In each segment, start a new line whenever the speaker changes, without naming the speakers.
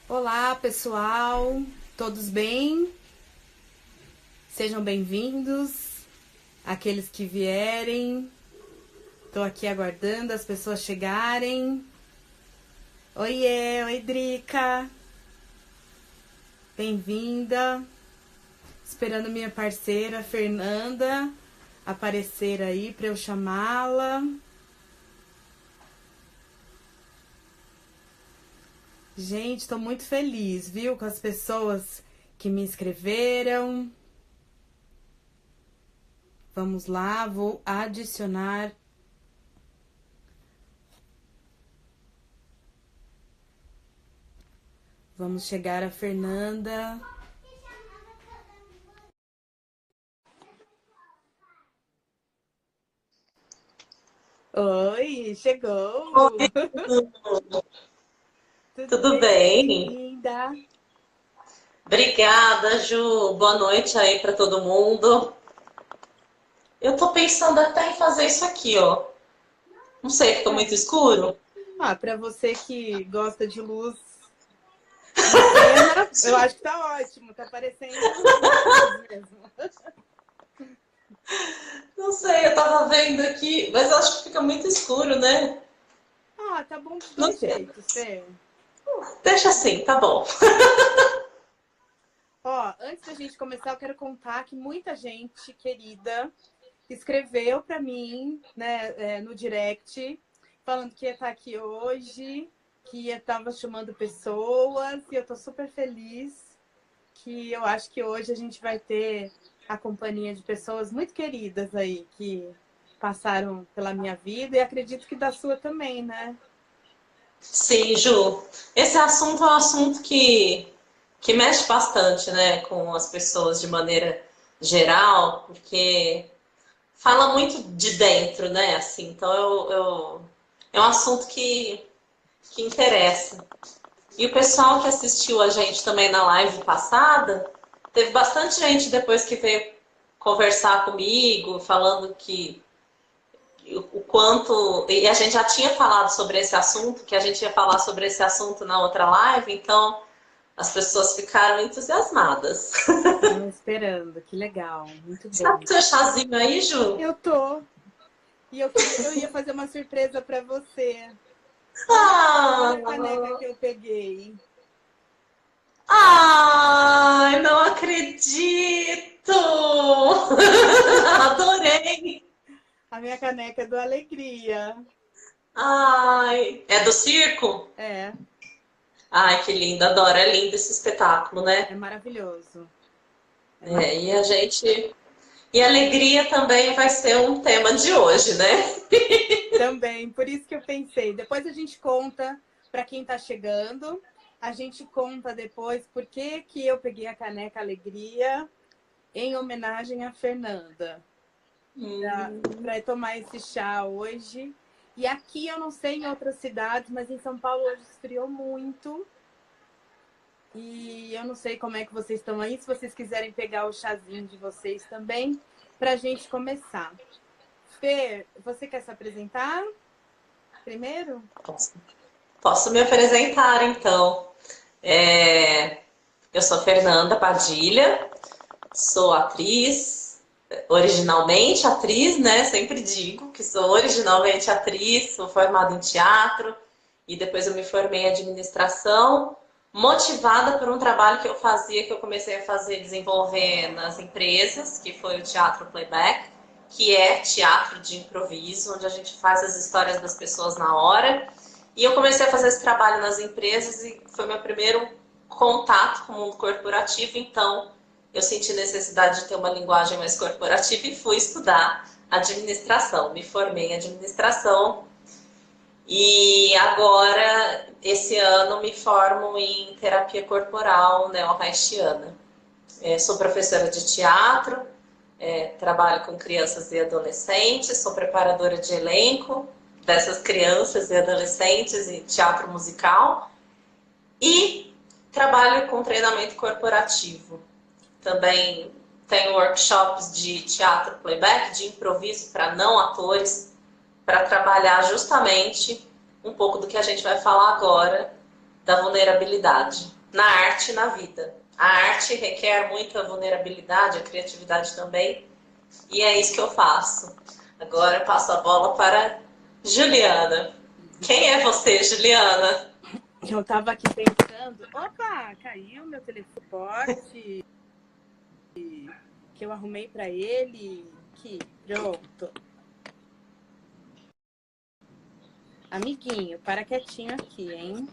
Olá, pessoal. Todos bem? Sejam bem-vindos. Aqueles que vierem. Estou aqui aguardando as pessoas chegarem. Oiê, oi, Drica. Bem-vinda. Esperando minha parceira Fernanda aparecer aí para eu chamá-la. Gente, estou muito feliz, viu, com as pessoas que me inscreveram. Vamos lá, vou adicionar. Vamos chegar a Fernanda. Oi, chegou!
Oi,
Tudo
tudo
bem,
bem?
bem-vinda!
Obrigada, Ju. Boa noite aí para todo mundo. Eu tô pensando até em fazer isso aqui, ó. Não sei, fica muito escuro?
Para você que gosta de luz em cena, eu acho que tá ótimo, tá parecendo luz mesmo.
Não sei, eu tava vendo aqui, mas eu acho que fica muito escuro, né?
Tá bom dos
Não
dois
sei.
jeitos, Fê.
Deixa assim, tá bom.
Antes da gente começar, eu quero contar que muita gente querida escreveu para mim, né, no direct, falando que ia estar aqui hoje, que estava chamando pessoas, e eu tô super feliz que eu acho que hoje a gente vai ter a companhia de pessoas muito queridas aí, que passaram pela minha vida, e acredito que da sua também, né?
Sim, Ju. Esse assunto é um assunto que mexe bastante, né, com as pessoas de maneira geral, porque fala muito de dentro, né? Assim, então é um assunto que interessa. E o pessoal que assistiu a gente também na live passada, teve bastante gente depois que veio conversar comigo, falando que o quanto. E a gente já tinha falado sobre esse assunto, que a gente ia falar sobre esse assunto na outra live, então as pessoas ficaram entusiasmadas.
Estavam esperando, que legal, muito
Você tá
bom.
com seu chazinho aí, Ju?
Eu tô, e eu ia fazer uma surpresa para você.
Ah,
Olha a caneca que eu peguei.
ai, não acredito! Adorei!
A minha caneca é do Alegria.
Ai, é do circo?
É,
Ai, que lindo, adoro, é lindo esse espetáculo,
é
né?
maravilhoso. É
É, e a
maravilhoso.
gente. E alegria também vai ser um tema de hoje, né?
Também, por isso que eu pensei. Depois a gente conta para quem está chegando. A gente conta depois por que que eu peguei a caneca Alegria em homenagem a Fernanda. Para tomar esse chá hoje. E aqui eu não sei em outras cidades, mas em São Paulo hoje esfriou muito. E eu não sei como é que vocês estão aí, se vocês quiserem pegar o chazinho de vocês também, para a gente começar. Fê, você quer se apresentar primeiro?
Posso me apresentar, então. É, eu sou Fernanda Padilha, sou atriz, originalmente atriz, né? Sempre digo que sou originalmente atriz, sou formada em teatro e depois eu me formei em administração, motivada por um trabalho que eu fazia, que eu comecei a fazer, desenvolver nas empresas, que foi o teatro playback, que é teatro de improviso, onde a gente faz as histórias das pessoas na hora. E eu comecei a fazer esse trabalho nas empresas e foi meu primeiro contato com o mundo corporativo, então eu senti necessidade de ter uma linguagem mais corporativa e fui estudar administração. Me formei em administração e agora, esse ano, me formo em terapia corporal neo-haitiana. Sou professora de teatro, trabalho com crianças e adolescentes, sou preparadora de elenco dessas crianças e adolescentes em teatro musical e trabalho com treinamento corporativo. Também tenho workshops de teatro playback, de improviso para não atores, para trabalhar justamente um pouco do que a gente vai falar agora, da vulnerabilidade. na arte e na vida. A arte requer muita vulnerabilidade, a criatividade também, e é isso que eu faço. Agora eu passo a bola para Juliana. Quem é você, Juliana?
Eu tava aqui pensando, opa, caiu meu telefone forte, que eu arrumei para ele, que pronto. Amiguinho, para quietinho aqui, hein?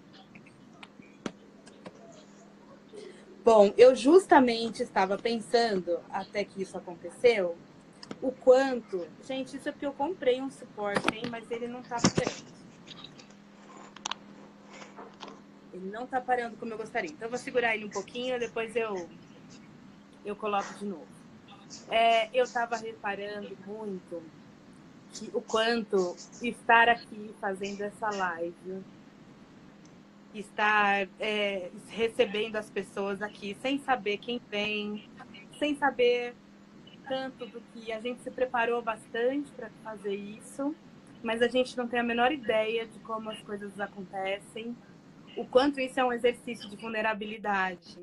Bom, eu justamente estava pensando, até que isso aconteceu, o quanto... Gente, isso é porque eu comprei um suporte, hein? Mas ele não tá parando. Ele não tá parando como eu gostaria. Então, eu vou segurar ele um pouquinho, depois eu coloco de novo. Eu estava reparando muito que o quanto estar aqui fazendo essa live, estar recebendo as pessoas aqui, sem saber quem vem, sem saber tanto do que a gente se preparou bastante para fazer isso, mas a gente não tem a menor ideia de como as coisas acontecem, o quanto isso é um exercício de vulnerabilidade.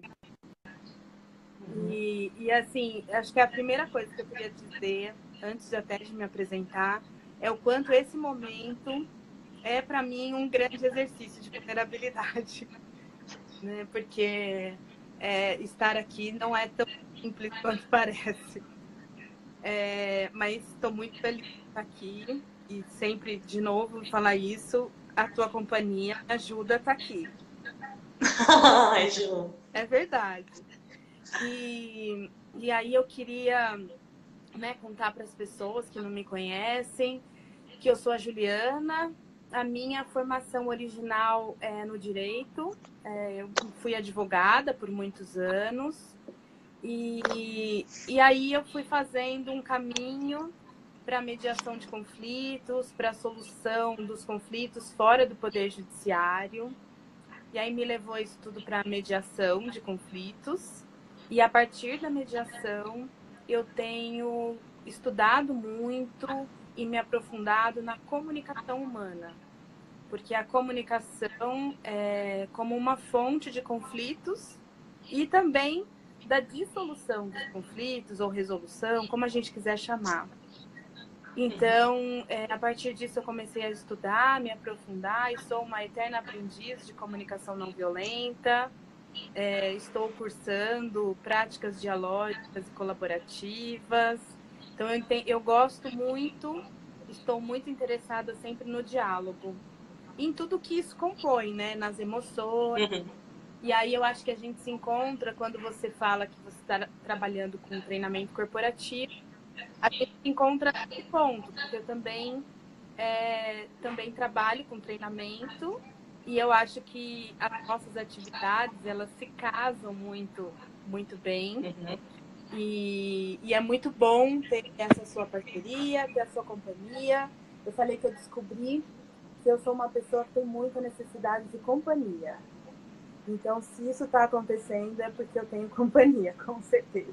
E assim, acho que a primeira coisa que eu queria dizer, antes até de me apresentar, é o quanto esse momento é, para mim, um grande exercício de vulnerabilidade. Né? Porque estar aqui não é tão simples quanto parece. Mas estou muito feliz de estar aqui e sempre, de novo, falar isso, a tua companhia me ajuda a estar aqui.
Ai, Ju.
É verdade. E aí eu queria, né, contar para as pessoas que não me conhecem que eu sou a Juliana. A minha formação original é no direito. Eu fui advogada por muitos anos. E aí eu fui fazendo um caminho para a mediação de conflitos, para a solução dos conflitos fora do Poder Judiciário. E aí me levou isso tudo para a mediação de conflitos. E a partir da mediação, eu tenho estudado muito e me aprofundado na comunicação humana. Porque a comunicação é como uma fonte de conflitos e também da dissolução dos conflitos ou resolução, como a gente quiser chamar. Então, a partir disso, eu comecei a estudar, me aprofundar e sou uma eterna aprendiz de comunicação não violenta. Estou cursando práticas dialógicas e colaborativas. Então, eu gosto muito, estou muito interessada sempre no diálogo. Em tudo que isso compõe, né? Nas emoções.
Uhum.
E aí eu acho que a gente se encontra quando você fala que você está trabalhando com treinamento corporativo. A gente se encontra nesse ponto, porque eu também trabalho com treinamento e eu acho que as nossas atividades, elas se casam muito, muito bem.
Uhum.
E é muito bom ter essa sua parceria, ter a sua companhia. Eu falei que eu descobri que eu sou uma pessoa que tem muita necessidade de companhia. Então, se isso está acontecendo, é porque eu tenho companhia, com certeza.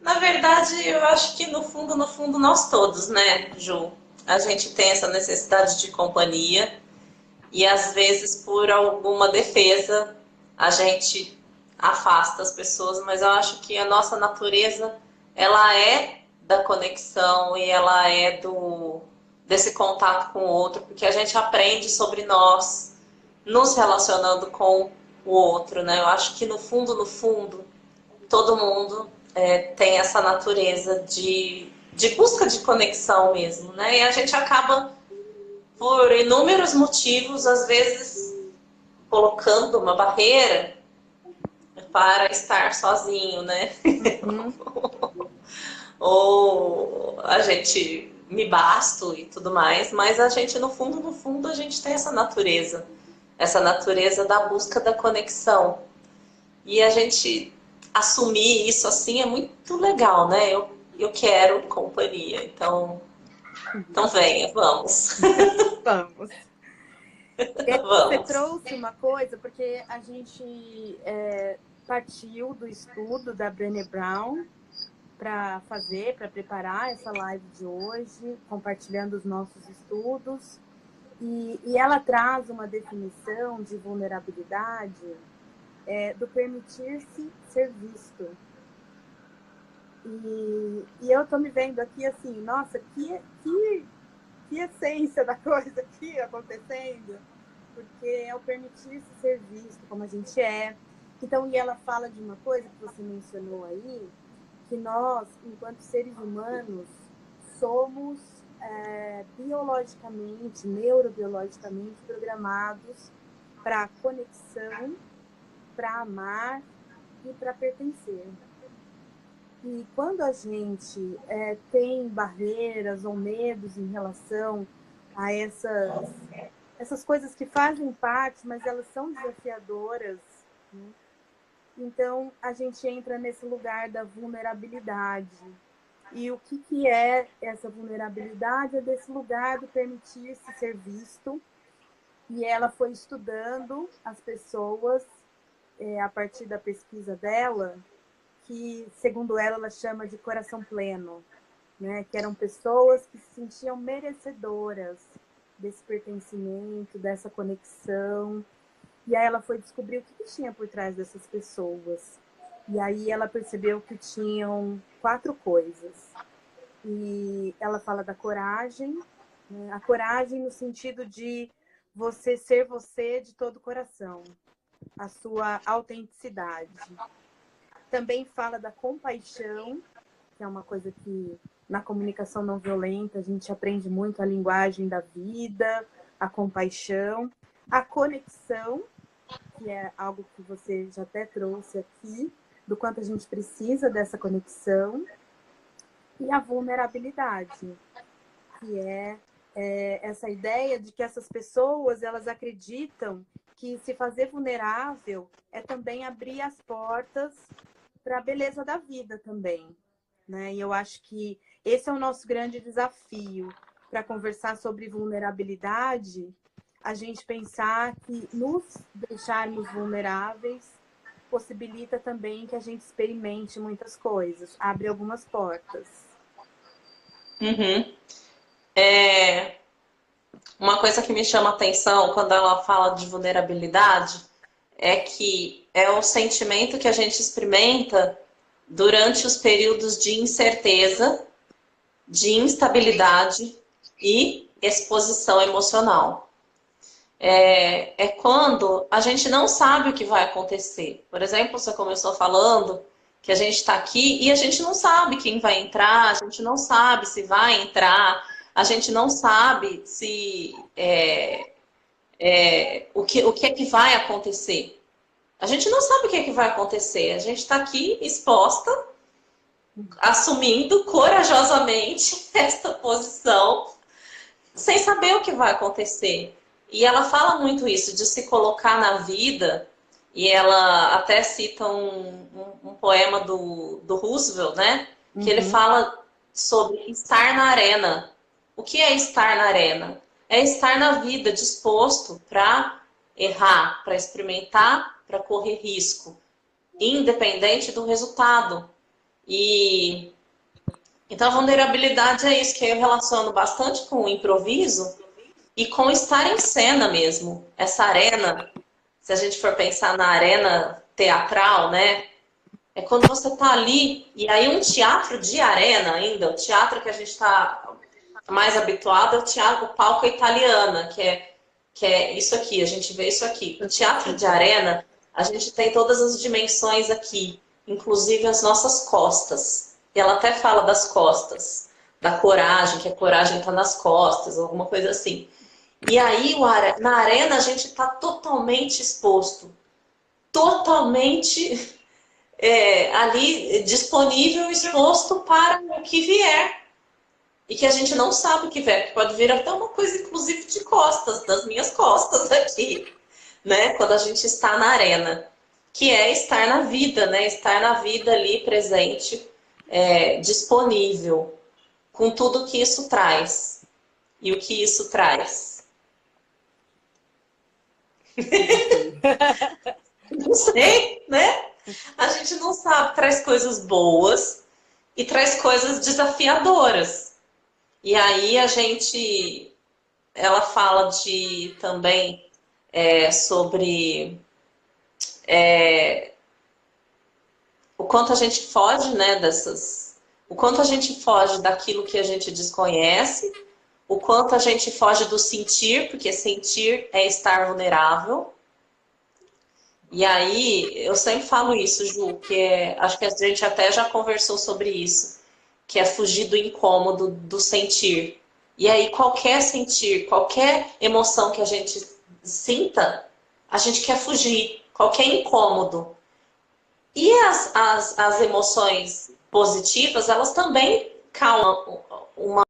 Na verdade, eu acho que no fundo, nós todos, né, Ju? A gente tem essa necessidade de companhia e às vezes por alguma defesa a gente afasta as pessoas, mas eu acho que a nossa natureza, ela é da conexão e ela é desse contato com o outro, porque a gente aprende sobre nós nos relacionando com o outro, né? Eu acho que no fundo, todo mundo tem essa natureza de busca de conexão mesmo, né? E a gente acaba, por inúmeros motivos, às vezes colocando uma barreira para estar sozinho, né? Ou a gente me basto e tudo mais, mas a gente, no fundo, a gente tem essa natureza da busca da conexão. E a gente assumir isso assim é muito legal, né? Eu quero companhia, então venha, vamos.
Vamos. Você
Vamos.
trouxe uma coisa, porque a gente partiu do estudo da Brené Brown para preparar essa live de hoje, compartilhando os nossos estudos. E ela traz uma definição de vulnerabilidade do permitir-se ser visto. E eu tô me vendo aqui assim, nossa, que essência da coisa aqui acontecendo, porque é o permitir-se ser visto como a gente é. Então, e ela fala de uma coisa que você mencionou aí, que nós, enquanto seres humanos, somos biologicamente, neurobiologicamente programados para conexão, para amar e para pertencer. E quando a gente tem barreiras ou medos em relação a essas coisas que fazem parte, mas elas são desafiadoras, né? Então a gente entra nesse lugar da vulnerabilidade. E o que é essa vulnerabilidade? É desse lugar do permitir-se ser visto. E ela foi estudando as pessoas a partir da pesquisa dela, que, segundo ela chama de coração pleno, né? Que eram pessoas que se sentiam merecedoras desse pertencimento, dessa conexão. E aí ela foi descobrir o que tinha por trás dessas pessoas. E aí ela percebeu que tinham 4 coisas. E ela fala da coragem, né? A coragem no sentido de você ser você de todo o coração, a sua autenticidade. Também fala da compaixão, que é uma coisa que na comunicação não violenta a gente aprende muito a linguagem da vida, a compaixão, a conexão, que é algo que você já até trouxe aqui, do quanto a gente precisa dessa conexão, e a vulnerabilidade, que é essa ideia de que essas pessoas elas acreditam que se fazer vulnerável é também abrir as portas para a beleza da vida também, né? E eu acho que esse é o nosso grande desafio para conversar sobre vulnerabilidade, a gente pensar que nos deixarmos vulneráveis possibilita também que a gente experimente muitas coisas, abre algumas portas.
Uhum. Uma coisa que me chama a atenção quando ela fala de vulnerabilidade é que é o sentimento que a gente experimenta durante os períodos de incerteza, de instabilidade e exposição emocional. É quando a gente não sabe o que vai acontecer. Por exemplo, você começou falando que a gente está aqui e a gente não sabe quem vai entrar, a gente não sabe se vai entrar, a gente não sabe se o que é que vai acontecer. A gente não sabe o que é que vai acontecer. A gente está aqui exposta, assumindo corajosamente esta posição, sem saber o que vai acontecer. E ela fala muito isso, de se colocar na vida, e ela até cita um poema do Roosevelt, né? Que ele fala sobre estar na arena. O que é estar na arena? É estar na vida disposto para errar, para experimentar, para correr risco, independente do resultado. E então a vulnerabilidade é isso, que eu relaciono bastante com o improviso e com estar em cena mesmo. Essa arena, se a gente for pensar na arena teatral, né? É quando você está ali, e aí um teatro de arena ainda, o teatro que a gente está mais habituado é o teatro, o palco italiana, que é isso aqui, a gente vê isso aqui. No teatro de arena, a gente tem todas as dimensões aqui, inclusive as nossas costas. E ela até fala das costas, da coragem, que a coragem está nas costas, alguma coisa assim. E aí, na arena, a gente está totalmente exposto, totalmente ali disponível, exposto para o que vier. E que a gente não sabe o que vier, que pode vir até uma coisa, inclusive, de costas, das minhas costas aqui, né? Quando a gente está na arena, que é estar na vida, né? Estar na vida ali presente, disponível, com tudo que isso traz. E o que isso traz? Não sei, né? A gente não sabe, traz coisas boas e traz coisas desafiadoras. E aí a gente ela fala de também sobre o quanto a gente foge, né, o quanto a gente foge daquilo que a gente desconhece, o quanto a gente foge do sentir, porque sentir é estar vulnerável. E aí, eu sempre falo isso, Ju, acho que a gente até já conversou sobre isso, que é fugir do incômodo do sentir. E aí, qualquer sentir, qualquer emoção que a gente sinta, a gente quer fugir, qualquer incômodo. E as emoções positivas, elas também causam uma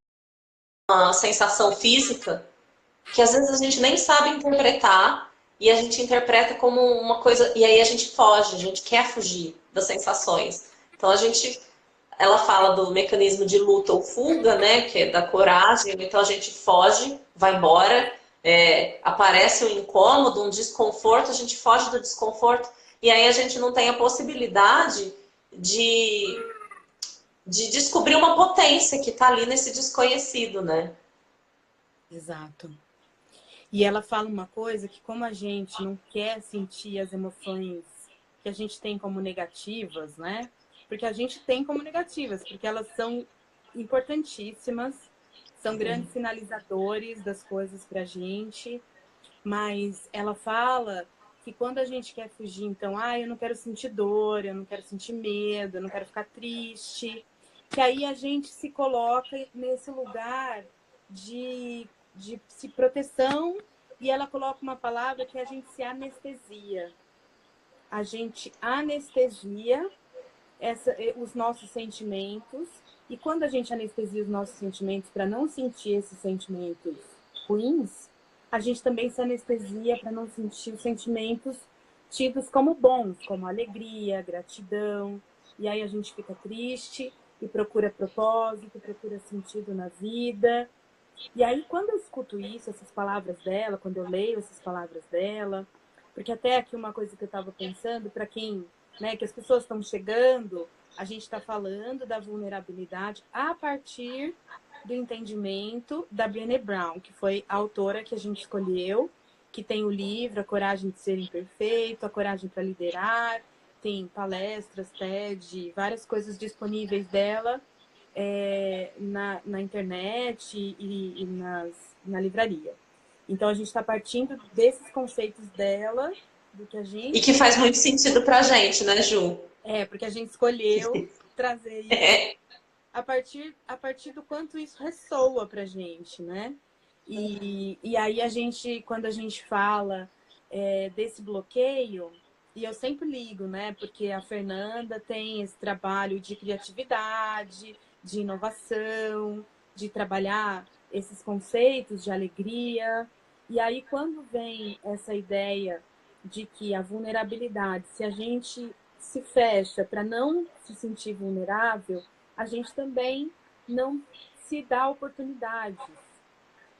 sensação física que às vezes a gente nem sabe interpretar e a gente interpreta como uma coisa, e aí a gente foge, a gente quer fugir das sensações. Então ela fala do mecanismo de luta ou fuga, né, que é da coragem, então a gente foge, vai embora, aparece um incômodo, um desconforto, a gente foge do desconforto, e aí a gente não tem a possibilidade de, de descobrir uma potência que está ali nesse desconhecido, né?
Exato. E ela fala uma coisa que como a gente não quer sentir as emoções que a gente tem como negativas, né? Porque a gente tem como negativas, porque elas são importantíssimas, são grandes sinalizadores das coisas pra gente, mas ela fala que quando a gente quer fugir, então, eu não quero sentir dor, eu não quero sentir medo, eu não quero ficar triste, que aí a gente se coloca nesse lugar de proteção, e ela coloca uma palavra que a gente se anestesia. A gente anestesia os nossos sentimentos, e quando a gente anestesia os nossos sentimentos para não sentir esses sentimentos ruins, a gente também se anestesia para não sentir os sentimentos tidos como bons, como alegria, gratidão, e aí a gente fica triste e procura propósito, procura sentido na vida. E aí, quando eu escuto isso, essas palavras dela, quando eu leio essas palavras dela, porque até aqui uma coisa que eu estava pensando, para quem, né, que as pessoas estão chegando, a gente está falando da vulnerabilidade a partir do entendimento da Brené Brown, que foi a autora que a gente escolheu, que tem o livro A Coragem de Ser Imperfeito, A Coragem para Liderar, tem palestras, TED, várias coisas disponíveis dela na internet e na livraria. Então, a gente está partindo desses conceitos dela, do que a
E
gente...
que faz muito sentido pra gente, né, Ju?
porque a gente escolheu trazer isso a partir do quanto isso ressoa pra gente, né? E aí a gente, quando a gente fala desse bloqueio, e eu sempre ligo, né? Porque a Fernanda tem esse trabalho de criatividade, de inovação, de trabalhar esses conceitos de alegria. E aí, quando vem essa ideia de que a vulnerabilidade, se a gente se fecha para não se sentir vulnerável, a gente também não se dá oportunidades.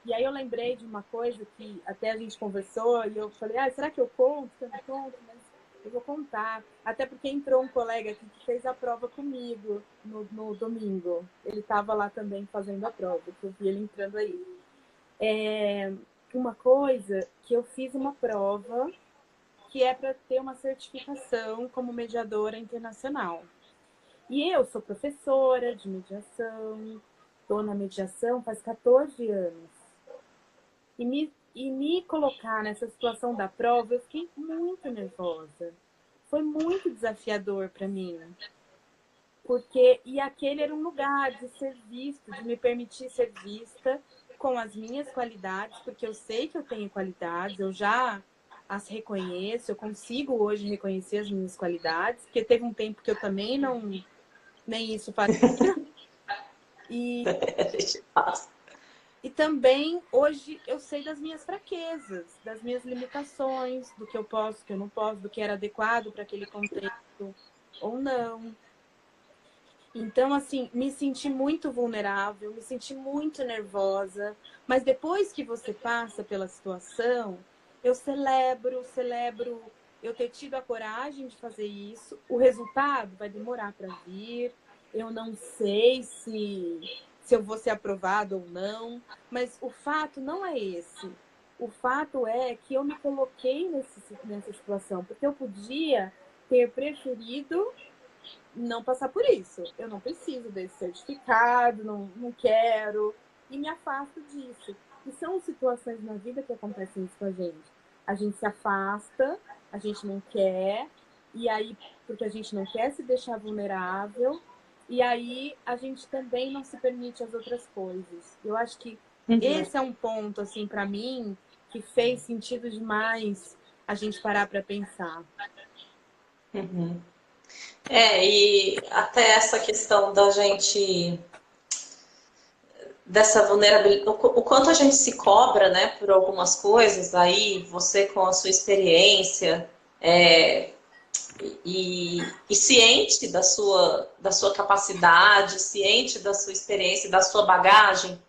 E aí eu lembrei de uma coisa que até a gente conversou e eu falei, será que eu conto? Eu não conto, mas eu vou contar. Até porque entrou um colega aqui que fez a prova comigo no domingo. Ele estava lá também fazendo a prova, que eu vi ele entrando aí. Uma coisa que eu fiz uma prova que é para ter uma certificação como mediadora internacional. E eu sou professora de mediação, estou na mediação faz 14 anos. E me colocar nessa situação da prova, eu fiquei muito nervosa. Foi muito desafiador para mim. E aquele era um lugar de ser visto, de me permitir ser vista com as minhas qualidades, porque eu sei que eu tenho qualidades, eu já as reconheço, eu consigo hoje reconhecer as minhas qualidades, porque teve um tempo que eu também nem isso fazia. E, e também hoje eu sei das minhas fraquezas, das minhas limitações, do que eu posso, do que eu não posso, do que era adequado para aquele contexto ou não. Então, assim, me senti muito vulnerável, me senti muito nervosa, mas depois que você passa pela situação, eu celebro eu ter tido a coragem de fazer isso. O resultado vai demorar para vir. Eu não sei se eu vou ser aprovado ou não. Mas o fato não é esse. O fato é que eu me coloquei nessa situação, porque eu podia ter preferido não passar por isso. Eu não preciso desse certificado, não quero, e me afasto disso. E são situações na vida que acontecem isso com a gente. A gente se afasta, a gente não quer, e aí, porque a gente não quer se deixar vulnerável, e aí a gente também não se permite as outras coisas. Eu acho que esse é um ponto, assim, para mim, que fez sentido demais a gente parar para pensar.
Uhum. E até essa questão da gente, dessa vulnerabilidade, o quanto a gente se cobra, né, por algumas coisas, aí você com a sua experiência, e ciente da sua capacidade, ciente da sua experiência, da sua bagagem,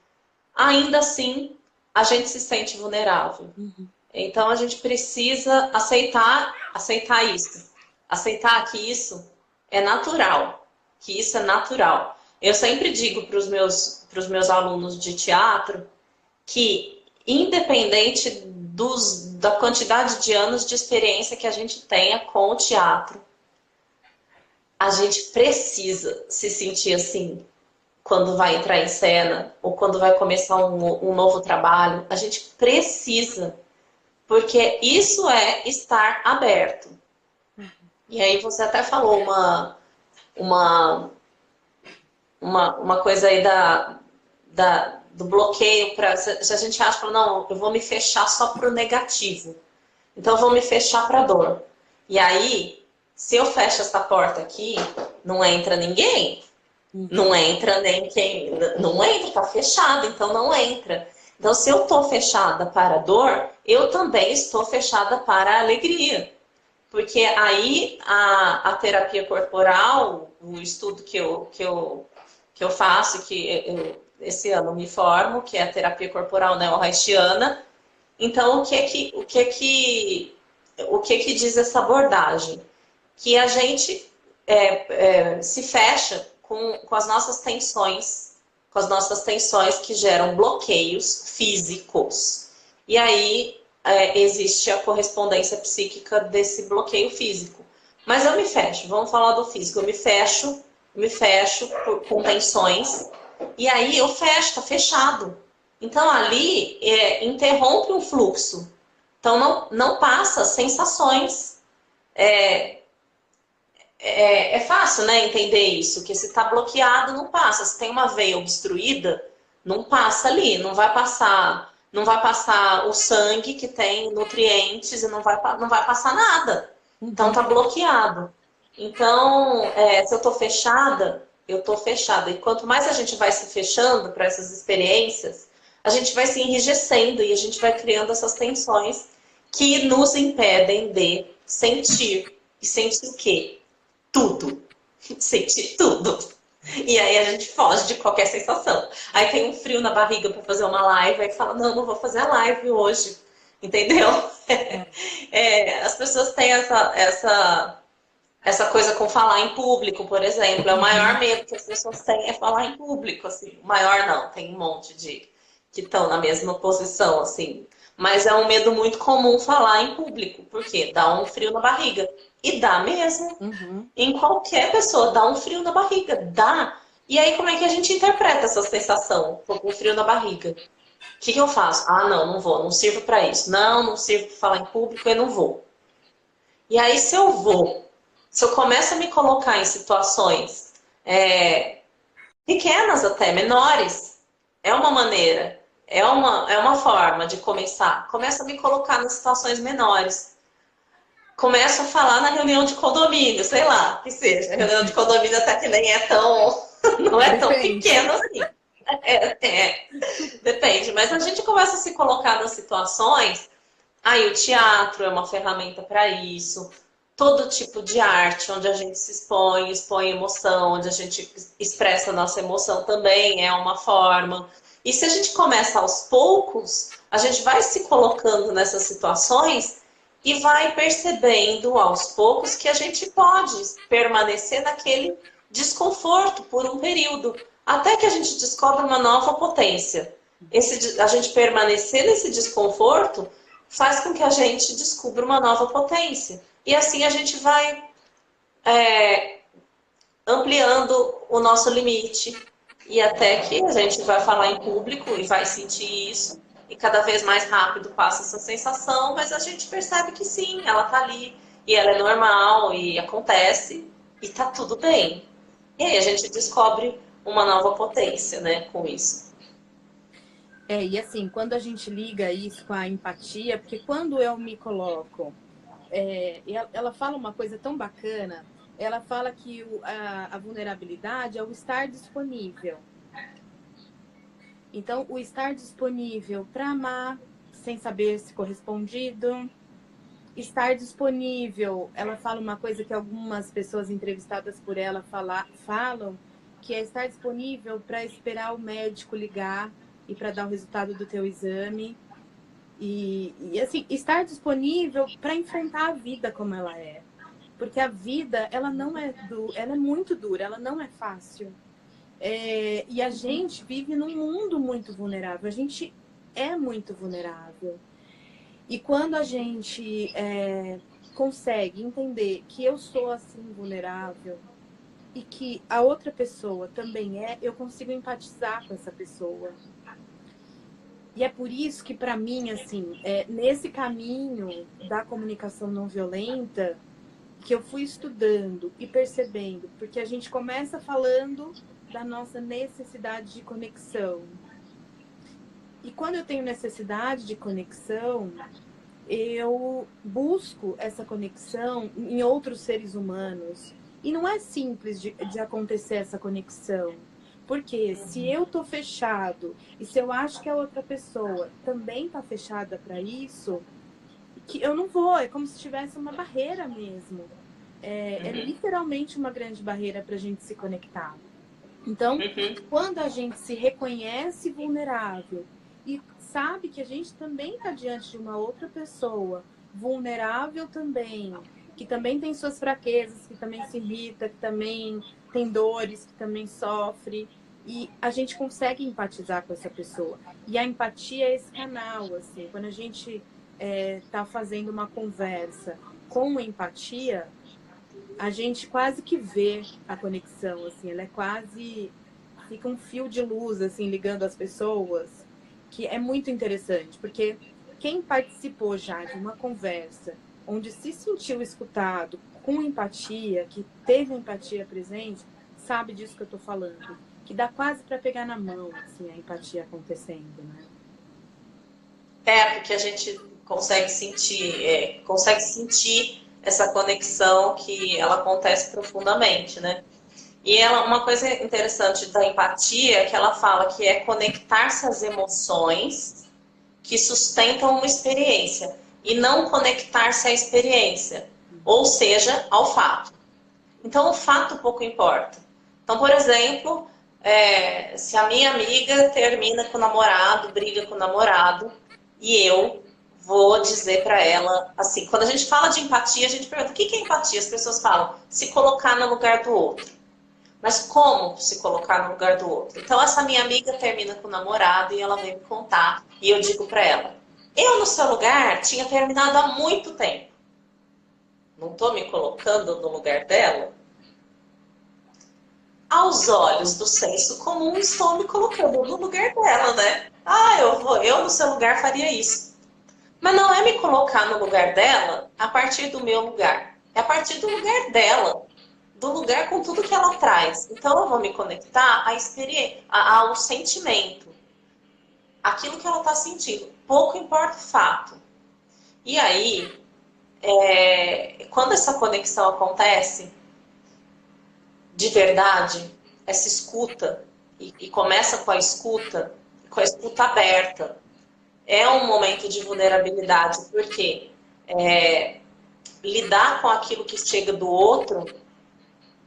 ainda assim a gente se sente vulnerável.
Uhum.
Então a gente precisa aceitar isso. Aceitar que isso é natural. Que isso é natural. Eu sempre digo para os meus alunos de teatro que, independente da quantidade de anos de experiência que a gente tenha com o teatro, a gente precisa se sentir assim quando vai entrar em cena ou quando vai começar um novo trabalho. A gente precisa, porque isso é estar aberto. E aí você até falou uma coisa aí do bloqueio. Se a gente acha, não, eu vou me fechar só para o negativo. Então eu vou me fechar para a dor. E aí, se eu fecho essa porta aqui, não entra ninguém. Não entra nem quem... Não entra, tá fechado, então não entra. Então, se eu estou fechada para a dor, eu também estou fechada para a alegria. Porque aí a terapia corporal, o estudo que eu faço, esse ano me formo, que é a terapia corporal neo-haitiana. Então, o que que diz essa abordagem? Que a gente se fecha com as nossas tensões que geram bloqueios físicos. E aí existe a correspondência psíquica desse bloqueio físico. Mas eu me fecho, vamos falar do físico, eu me fecho com tensões, e aí eu fecho, tá fechado. Então ali interrompe um fluxo. Então não passa sensações. É fácil, né, entender isso, que se está bloqueado, não passa. Se tem uma veia obstruída, não passa ali, não vai passar o sangue que tem nutrientes e não vai passar nada. Então tá bloqueado. Então, se eu tô fechada, eu tô fechada. E quanto mais a gente vai se fechando para essas experiências, a gente vai se enrijecendo e a gente vai criando essas tensões que nos impedem de sentir. E sentir o quê? Tudo. Sentir tudo. E aí a gente foge de qualquer sensação. Aí tem um frio na barriga para fazer uma live, aí fala, não vou fazer a live hoje. Entendeu? As pessoas têm essa coisa com falar em público, por exemplo. É o maior medo que as pessoas têm é falar em público, assim. O maior não, tem um monte de que estão na mesma posição, assim. Mas é um medo muito comum falar em público, porque dá um frio na barriga. E dá mesmo. Em qualquer pessoa, dá um frio na barriga. Dá. E aí, como é que a gente interpreta essa sensação? Tô com frio na barriga. O que eu faço? Não vou, não sirvo para isso. Não sirvo para falar em público, eu não vou. E aí, se eu começo a me colocar em situações pequenas até, menores, é uma maneira, é uma forma de começar. Começo a me colocar nas situações menores. Começo a falar na reunião de condomínio, sei lá, que seja. A reunião de condomínio até que nem é tão... não é tão pequeno assim. Depende. Mas a gente começa a se colocar nas situações. Aí o teatro é uma ferramenta para isso. Todo tipo de arte, onde a gente se expõe emoção, onde a gente expressa a nossa emoção também é uma forma. E se a gente começa aos poucos, a gente vai se colocando nessas situações e vai percebendo aos poucos que a gente pode permanecer naquele desconforto por um período. até que a gente descobre uma nova potência. A gente permanecer nesse desconforto faz com que a gente descubra uma nova potência. E assim a gente vai ampliando o nosso limite. E até que a gente vai falar em público e vai sentir isso. E cada vez mais rápido passa essa sensação, mas a gente percebe que sim, ela tá ali. E ela é normal e acontece. E tá tudo bem. E aí a gente descobre uma nova potência, né, com isso.
E assim, quando a gente liga isso com a empatia, porque quando eu me coloco, ela fala uma coisa tão bacana, ela fala que a vulnerabilidade é o estar disponível. Então, o estar disponível para amar, sem saber se correspondido, estar disponível, ela fala uma coisa que algumas pessoas entrevistadas por ela falam, que é estar disponível para esperar o médico ligar e para dar o resultado do teu exame. E assim, estar disponível para enfrentar a vida como ela é. Porque a vida, ela é muito dura, ela não é fácil. E a gente vive num mundo muito vulnerável, a gente é muito vulnerável. E quando a gente consegue entender que eu sou assim vulnerável e que a outra pessoa também eu consigo empatizar com essa pessoa. E é por isso que, para mim, assim, nesse caminho da comunicação não violenta, que eu fui estudando e percebendo, porque a gente começa falando da nossa necessidade de conexão. E quando eu tenho necessidade de conexão, eu busco essa conexão em outros seres humanos. E não é simples de acontecer essa conexão. Porque se eu tô fechado e se eu acho que a outra pessoa também tá fechada para isso, que eu não vou, é como se tivesse uma barreira mesmo. É literalmente uma grande barreira para a gente se conectar. Então, quando a gente se reconhece vulnerável e sabe que a gente também está diante de uma outra pessoa vulnerável também, que também tem suas fraquezas, que também se irrita, que também tem dores, que também sofre, e a gente consegue empatizar com essa pessoa. E a empatia é esse canal, assim, quando a gente está fazendo uma conversa com empatia, a gente quase que vê a conexão, assim, ela fica um fio de luz, assim, ligando as pessoas, que é muito interessante, porque quem participou já de uma conversa onde se sentiu escutado com empatia, que teve empatia presente, sabe disso que eu tô falando, que dá quase para pegar na mão, assim, a empatia acontecendo, né?
Porque a gente consegue sentir essa conexão que ela acontece profundamente, né? E uma coisa interessante da empatia é que ela fala que é conectar-se às emoções que sustentam uma experiência e não conectar-se à experiência, ou seja, ao fato. Então, o fato pouco importa. Então, por exemplo, se a minha amiga termina com o namorado, briga com o namorado, e eu vou dizer para ela, assim, quando a gente fala de empatia, a gente pergunta, o que é empatia? As pessoas falam, se colocar no lugar do outro. Mas como se colocar no lugar do outro? Então, essa minha amiga termina com o namorado e ela vem me contar, e eu digo para ela, eu no seu lugar tinha terminado há muito tempo. Não estou me colocando no lugar dela? Aos olhos do senso comum, estou me colocando no lugar dela, né? Eu no seu lugar faria isso. Mas não é me colocar no lugar dela a partir do meu lugar. É a partir do lugar dela. Do lugar com tudo que ela traz. Então, eu vou me conectar à experiência, ao sentimento. Aquilo que ela está sentindo. Pouco importa o fato. E aí, quando essa conexão acontece, de verdade, essa escuta, e começa com a escuta aberta, é um momento de vulnerabilidade, porque lidar com aquilo que chega do outro,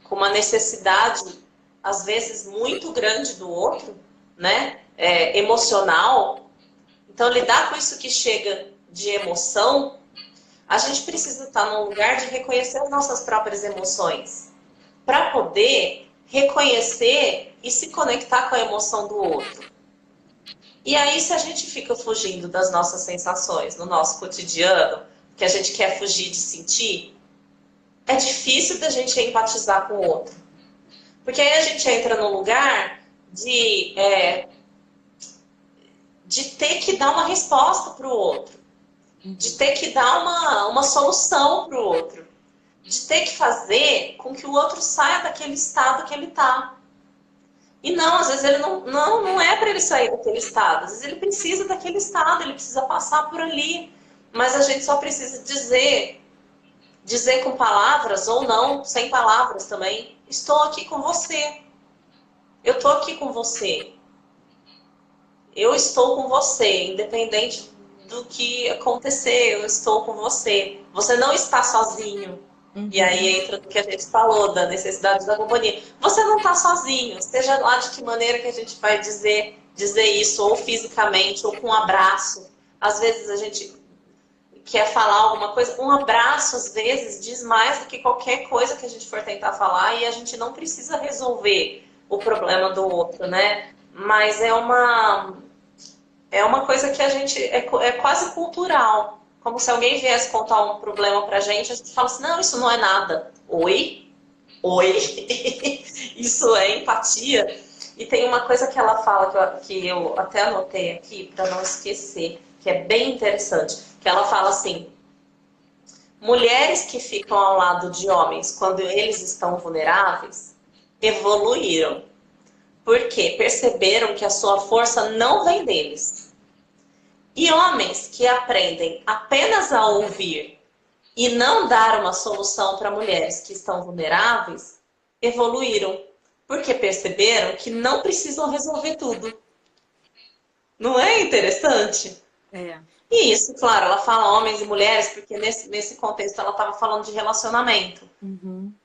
com uma necessidade, às vezes, muito grande do outro, né? Emocional. Então, lidar com isso que chega de emoção, a gente precisa estar num lugar de reconhecer as nossas próprias emoções, para poder reconhecer e se conectar com a emoção do outro. E aí, se a gente fica fugindo das nossas sensações no nosso cotidiano, que a gente quer fugir de sentir, é difícil da gente empatizar com o outro. Porque aí a gente entra num lugar de ter que dar uma resposta para o outro, de ter que dar uma solução para o outro, de ter que fazer com que o outro saia daquele estado que ele está. E não, às vezes ele não é para ele sair daquele estado, às vezes ele precisa daquele estado, ele precisa passar por ali, mas a gente só precisa dizer com palavras ou não, sem palavras também, estou aqui com você, eu estou aqui com você. Eu estou com você, independente do que acontecer, eu estou com você. Você não está sozinho. E aí entra no que a gente falou, da necessidade da companhia. Você não está sozinho, seja lá de que maneira que a gente vai dizer isso, ou fisicamente, ou com um abraço. Às vezes a gente quer falar alguma coisa, um abraço às vezes diz mais do que qualquer coisa que a gente for tentar falar, e a gente não precisa resolver o problema do outro, né? Mas é uma coisa que a gente é quase cultural. Como se alguém viesse contar um problema pra gente, a gente fala assim, não, isso não é nada. Oi? Oi? Isso é empatia? E tem uma coisa que ela fala, que eu até anotei aqui, para não esquecer, que é bem interessante, que ela fala assim, mulheres que ficam ao lado de homens quando eles estão vulneráveis, evoluíram. Porque perceberam que a sua força não vem deles. E homens que aprendem apenas a ouvir e não dar uma solução para mulheres que estão vulneráveis, evoluíram. Porque perceberam que não precisam resolver tudo. Não é interessante?
É.
E isso, claro, ela fala homens e mulheres, porque nesse contexto ela estava falando de relacionamento.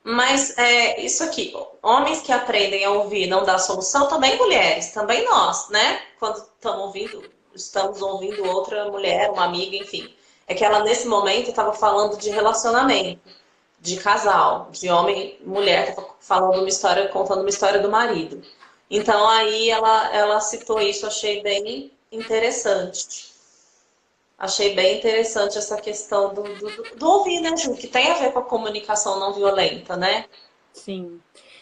Mas isso aqui, homens que aprendem a ouvir e não dar solução, também mulheres, também nós, né? Quando estamos ouvindo outra mulher, uma amiga, enfim. É que ela, nesse momento, estava falando de relacionamento, de casal, de homem e mulher, estava contando uma história do marido. Então, aí ela citou isso, achei bem interessante. Achei bem interessante essa questão do ouvir, né, Ju? Que tem a ver com a comunicação não violenta, né?
Sim,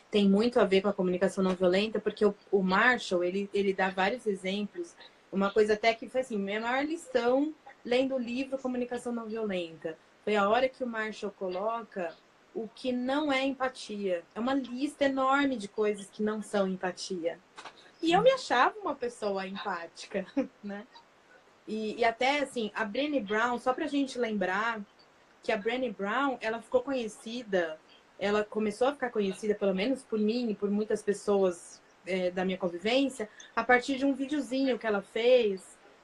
tem muito a ver com a comunicação não violenta, porque o Marshall, ele dá vários exemplos. Uma coisa até que foi assim, minha maior lição lendo o livro Comunicação Não Violenta. Foi a hora que o Marshall coloca o que não é empatia. É uma lista enorme de coisas que não são empatia. E eu me achava uma pessoa empática, né? E até, assim, a Brené Brown, só pra gente lembrar que a Brené Brown, ela ficou conhecida, ela começou a ficar conhecida, pelo menos por mim e por muitas pessoas da minha convivência, a partir de um videozinho que ela fez,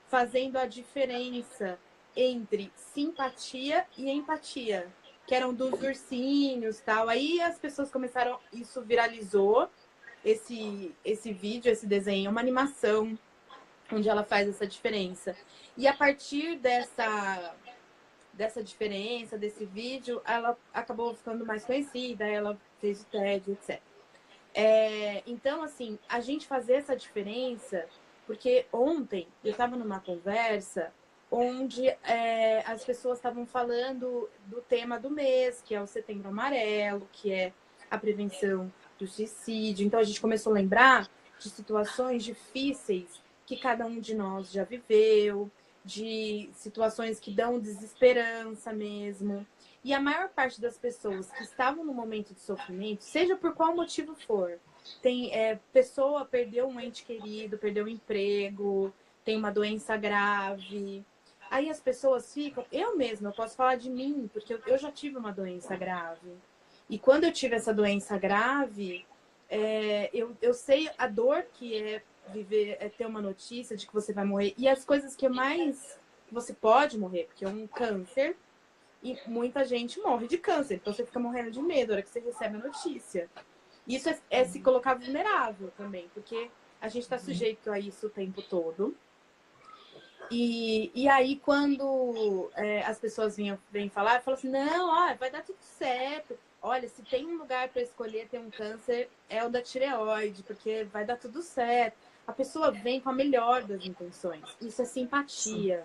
fazendo a diferença entre simpatia e empatia, que eram dos ursinhos e tal. Aí as pessoas começaram, isso viralizou, esse vídeo, esse desenho, é uma animação onde ela faz essa diferença. E a partir dessa diferença, desse vídeo, ela acabou ficando mais conhecida, ela fez o TED, etc. Então, assim, a gente fazer essa diferença, porque ontem eu estava numa conversa onde as pessoas estavam falando do tema do mês, que é o Setembro Amarelo, que é a prevenção do suicídio. Então, a gente começou a lembrar de situações difíceis que cada um de nós já viveu, de situações que dão desesperança mesmo. E a maior parte das pessoas que estavam no momento de sofrimento, seja por qual motivo for, tem pessoa perdeu um ente querido, perdeu um emprego, tem uma doença grave. Aí as pessoas ficam... Eu mesma, eu posso falar de mim, porque eu já tive uma doença grave. E quando eu tive essa doença grave, eu sei a dor que é viver, ter uma notícia de que você vai morrer. E as coisas que mais você pode morrer, porque é um câncer, e muita gente morre de câncer. Então você fica morrendo de medo na hora que você recebe a notícia. Isso é se colocar vulnerável também, porque a gente está sujeito a isso o tempo todo. E aí, quando as pessoas vêm falar, falam assim, não, vai dar tudo certo. olha, se tem um lugar para escolher ter um câncer, é o da tireoide, porque vai dar tudo certo. A pessoa vem com a melhor das intenções. Isso é simpatia.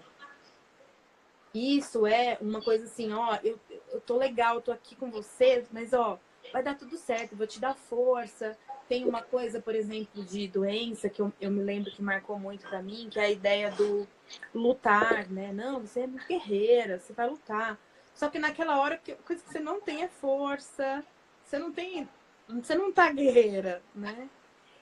Isso é uma coisa assim, ó, eu tô legal, eu tô aqui com você, mas ó, vai dar tudo certo, vou te dar força. Tem uma coisa, por exemplo, de doença que eu me lembro que marcou muito pra mim, que é a ideia do lutar, né? Não, você é muito guerreira, você vai lutar. Só que naquela hora, a coisa que você não tem é força, você não tá guerreira, né?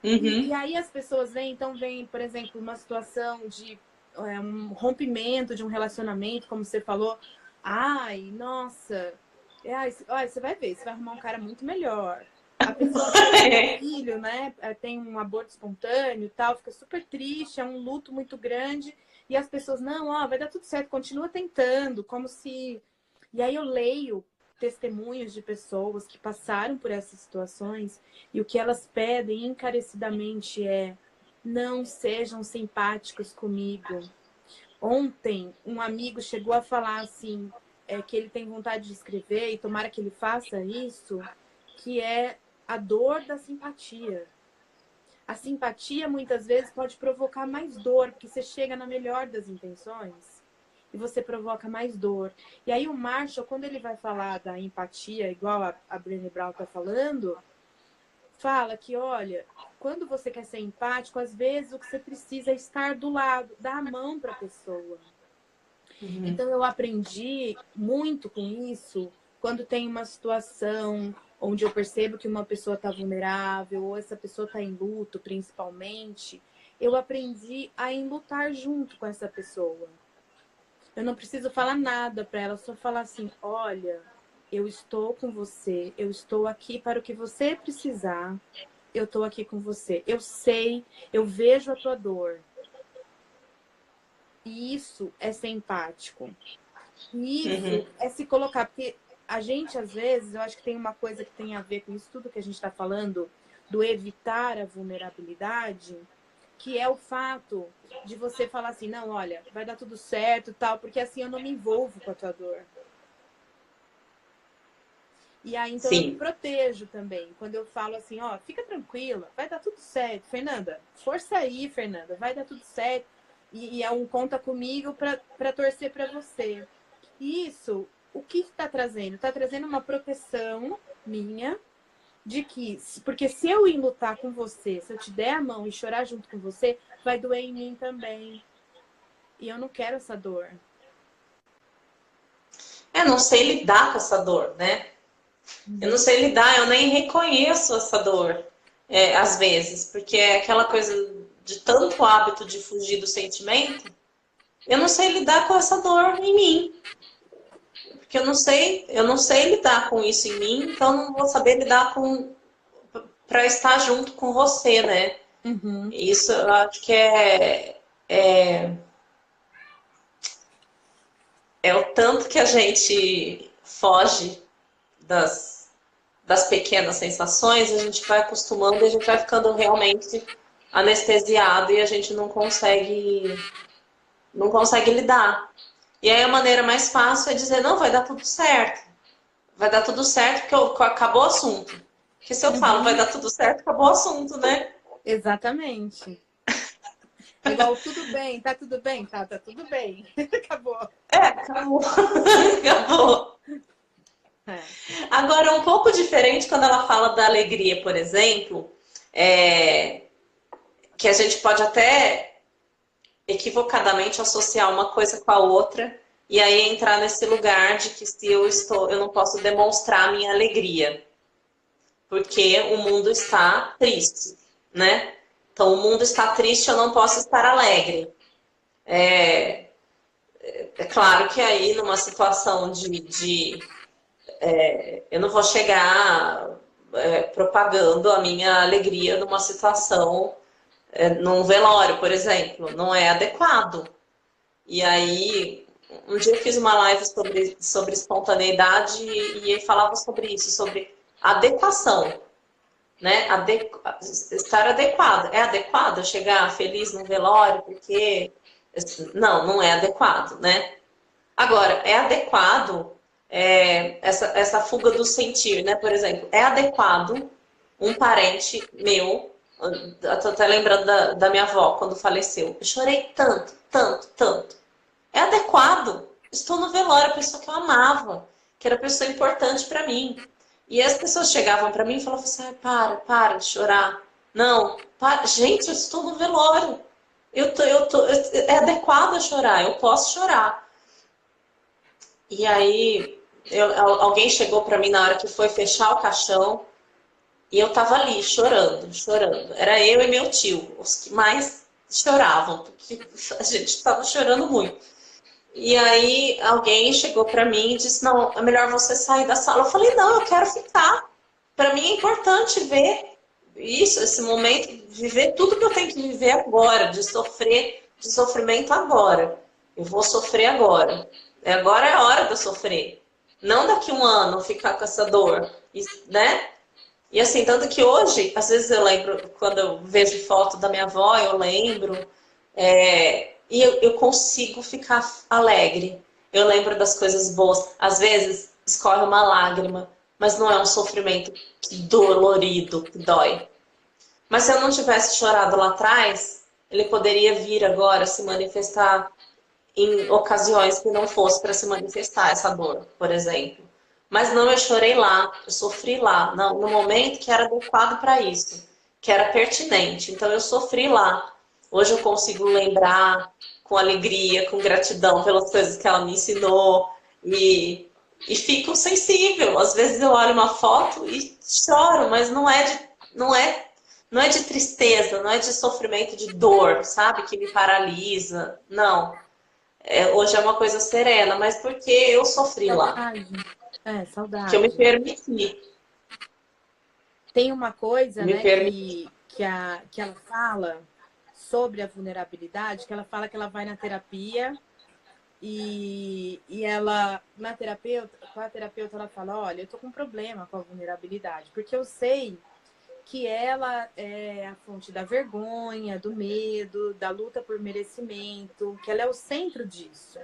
E aí as pessoas vêm, então vem, por exemplo, uma situação de um rompimento de um relacionamento, como você falou. Ai, nossa, olha, você vai ver, você vai arrumar um cara muito melhor. A pessoa tem um filho, né? Tem um aborto espontâneo e tal, fica super triste, é um luto muito grande. E as pessoas, não, ó, vai dar tudo certo, continua tentando, como se. E aí eu leio testemunhos de pessoas que passaram por essas situações e o que elas pedem encarecidamente é: não sejam simpáticos comigo. Ontem, um amigo chegou a falar assim, que ele tem vontade de escrever, e tomara que ele faça isso, que é a dor da simpatia. A simpatia, muitas vezes, pode provocar mais dor, porque você chega na melhor das intenções e você provoca mais dor. E aí o Marshall, quando ele vai falar da empatia, igual a Brené Brown está falando, fala que, olha, quando você quer ser empático, às vezes o que você precisa é estar do lado, dar a mão para a pessoa. Então eu aprendi muito com isso quando tem uma situação onde eu percebo que uma pessoa está vulnerável ou essa pessoa está em luto, principalmente. Eu aprendi a enlutar junto com essa pessoa. Eu não preciso falar nada para ela, só falar assim: olha, eu estou com você, eu estou aqui para o que você precisar, eu estou aqui com você. Eu sei, eu vejo a tua dor. E isso é ser empático. E isso é se colocar, porque a gente, às vezes, eu acho que tem uma coisa que tem a ver com isso tudo que a gente está falando, do evitar a vulnerabilidade, que é o fato de você falar assim: não, olha, vai dar tudo certo, tal, porque assim eu não me envolvo com a tua dor. E aí, então, eu me protejo também. Quando eu falo assim, ó, fica tranquila, vai dar tudo certo. Fernanda, força aí, Fernanda, vai dar tudo certo. E é um conta comigo para torcer para você. E isso, o que está trazendo? Está trazendo uma proteção minha de que, porque se eu ir lutar com você, se eu te der a mão e chorar junto com você, vai doer em mim também. E eu não quero essa dor.
Não sei lidar com essa dor, né? Eu não sei lidar, eu nem reconheço essa dor, às vezes, porque é aquela coisa de tanto hábito de fugir do sentimento, eu não sei lidar com essa dor em mim. Porque eu não sei lidar com isso em mim, então não vou saber lidar para estar junto com você, né? Isso eu acho que é o tanto que a gente foge das pequenas sensações, a gente vai acostumando e a gente vai ficando realmente anestesiado e a gente não consegue lidar. E aí a maneira mais fácil é dizer: não, vai dar tudo certo. Vai dar tudo certo porque acabou o assunto. Porque se eu falo vai dar tudo certo, acabou o assunto, né?
Exatamente. Igual, tudo bem, tá tudo bem? Tá tudo bem. Acabou.
Acabou. Acabou. Agora, um pouco diferente quando ela fala da alegria, por exemplo, que a gente pode até equivocadamente associar uma coisa com a outra e aí entrar nesse lugar de que se eu não posso demonstrar a minha alegria, porque o mundo está triste, né? Então, o mundo está triste, eu não posso estar alegre. É claro que aí, numa situação eu não vou chegar propagando a minha alegria numa situação, num velório, por exemplo. Não é adequado. E aí, um dia eu fiz uma live sobre espontaneidade e falava sobre isso, sobre adequação. Né? Estar adequado. É adequado eu chegar feliz no velório porque... Não é adequado, né? Agora, é adequado essa fuga do sentir, né? Por exemplo, é adequado um parente meu, eu tô até lembrando da minha avó quando faleceu. Eu chorei tanto, tanto, tanto. É adequado. Estou no velório, a pessoa que eu amava, que era a pessoa importante para mim. E as pessoas chegavam para mim e falavam assim: "Ai, para de chorar. Não, para. Gente, eu estou no velório. É adequado eu chorar, eu posso chorar." E aí, alguém chegou para mim na hora que foi fechar o caixão e eu tava ali chorando, chorando. Era eu e meu tio, os que mais choravam, porque a gente estava chorando muito. E aí alguém chegou para mim e disse: "Não, é melhor você sair da sala." Eu falei: "Não, eu quero ficar. Para mim é importante ver isso, esse momento, viver tudo que eu tenho que viver agora, de sofrer, de sofrimento agora. Eu vou sofrer agora. Agora é a hora de eu sofrer. Não daqui um ano ficar com essa dor, né?" E assim, tanto que hoje, às vezes eu lembro, quando eu vejo foto da minha avó, eu lembro, e eu consigo ficar alegre. Eu lembro das coisas boas. Às vezes escorre uma lágrima, mas não é um sofrimento dolorido, que dói. Mas se eu não tivesse chorado lá atrás, ele poderia vir agora se manifestar em ocasiões que não fosse para se manifestar essa dor, por exemplo. Mas não, eu chorei lá, eu sofri lá, no momento que era adequado para isso, que era pertinente. Então eu sofri lá. Hoje eu consigo lembrar com alegria, com gratidão pelas coisas que ela me ensinou e fico sensível. Às vezes eu olho uma foto e choro, mas não é de tristeza, não é de sofrimento, de dor, sabe? Que me paralisa. Não. Hoje é uma coisa serena, mas porque eu sofri lá.
Saudade.
Que eu me
Saudade.
permiti.
Tem uma coisa,
Me
né,
permiti.
que ela fala sobre a vulnerabilidade, que ela fala que ela vai na terapia e ela, com a terapeuta, ela fala: "Olha, eu tô com um problema com a vulnerabilidade, porque eu sei que ela é a fonte da vergonha, do medo, da luta por merecimento, que ela é o centro disso.